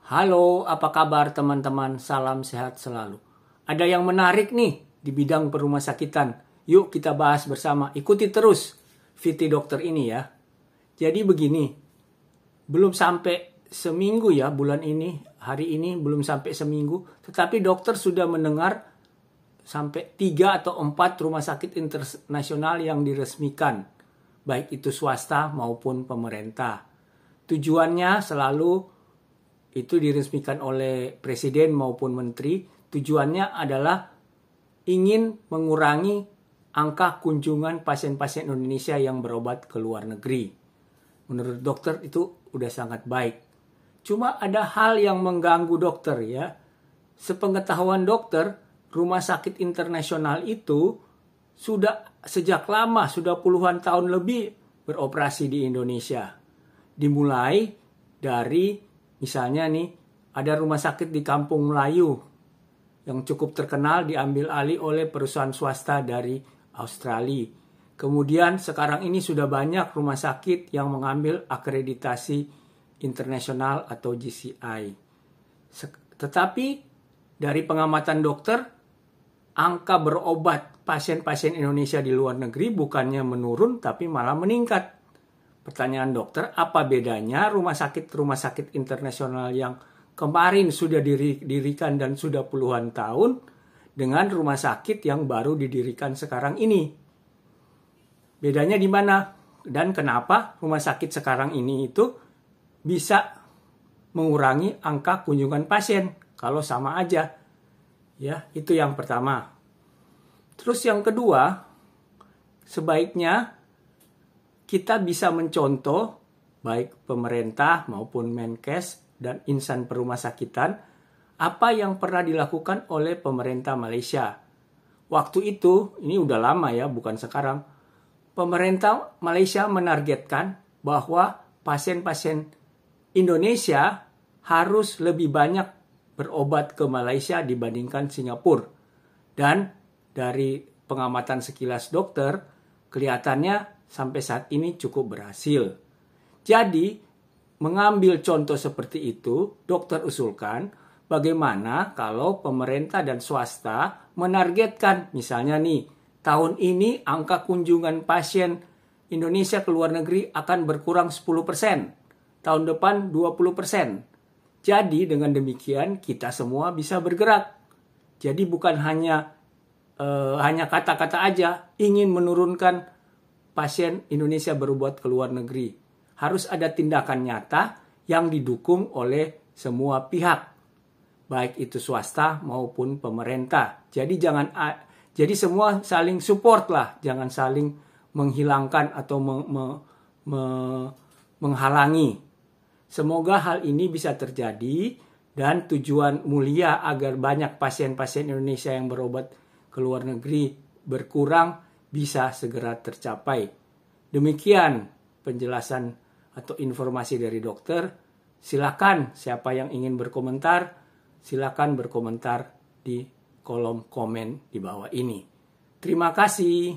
Halo, apa kabar teman-teman? Salam sehat selalu. Ada yang menarik nih di bidang perumahsakitan. Yuk kita bahas bersama. Ikuti terus VT Dokter ini ya. Jadi begini, belum sampai seminggu ya bulan ini, hari ini belum sampai seminggu. Tetapi dokter sudah mendengar sampai 3 atau 4 rumah sakit internasional yang diresmikan. Baik itu swasta maupun pemerintah. Tujuannya selalu itu diresmikan oleh presiden maupun menteri. Tujuannya adalah ingin mengurangi angka kunjungan pasien-pasien Indonesia yang berobat ke luar negeri. Menurut dokter itu udah sangat baik. Cuma ada hal yang mengganggu dokter ya. Sepengetahuan dokter, rumah sakit internasional itu sudah sejak lama, sudah puluhan tahun lebih beroperasi di Indonesia. Dimulai dari misalnya nih, ada rumah sakit di Kampung Melayu yang cukup terkenal diambil alih oleh perusahaan swasta dari Australia. Kemudian sekarang ini sudah banyak rumah sakit yang mengambil akreditasi internasional atau GCI. Tetapi dari pengamatan dokter, angka berobat pasien-pasien Indonesia di luar negeri bukannya menurun tapi malah meningkat. Pertanyaan dokter, apa bedanya rumah sakit internasional yang kemarin sudah didirikan dan sudah puluhan tahun dengan rumah sakit yang baru didirikan sekarang ini? Bedanya di mana? Dan kenapa rumah sakit sekarang ini itu bisa mengurangi angka kunjungan pasien kalau sama aja? Ya, itu yang pertama. Terus yang kedua, sebaiknya kita bisa mencontoh baik pemerintah maupun Menkes dan insan perumahsakitan apa yang pernah dilakukan oleh pemerintah Malaysia. Waktu itu, ini udah lama ya, bukan sekarang. Pemerintah Malaysia menargetkan bahwa pasien-pasien Indonesia harus lebih banyak berobat ke Malaysia dibandingkan Singapura. Dan dari pengamatan sekilas dokter, kelihatannya sampai saat ini cukup berhasil. Jadi, mengambil contoh seperti itu, dokter usulkan bagaimana kalau pemerintah dan swasta menargetkan, misalnya nih, tahun ini angka kunjungan pasien Indonesia ke luar negeri akan berkurang 10%, tahun depan 20%. Jadi, dengan demikian kita semua bisa bergerak. Jadi bukan hanya kata-kata aja ingin menurunkan pasien Indonesia berobat ke luar negeri. Harus ada tindakan nyata yang didukung oleh semua pihak, baik itu swasta maupun pemerintah. Jadi semua saling support lah, jangan saling menghilangkan atau menghalangi. Semoga hal ini bisa terjadi dan tujuan mulia agar banyak pasien-pasien Indonesia yang berobat ke luar negeri berkurang bisa segera tercapai. Demikian penjelasan atau informasi dari dokter. Silakan siapa yang ingin berkomentar, silakan berkomentar di kolom komen di bawah ini. Terima kasih.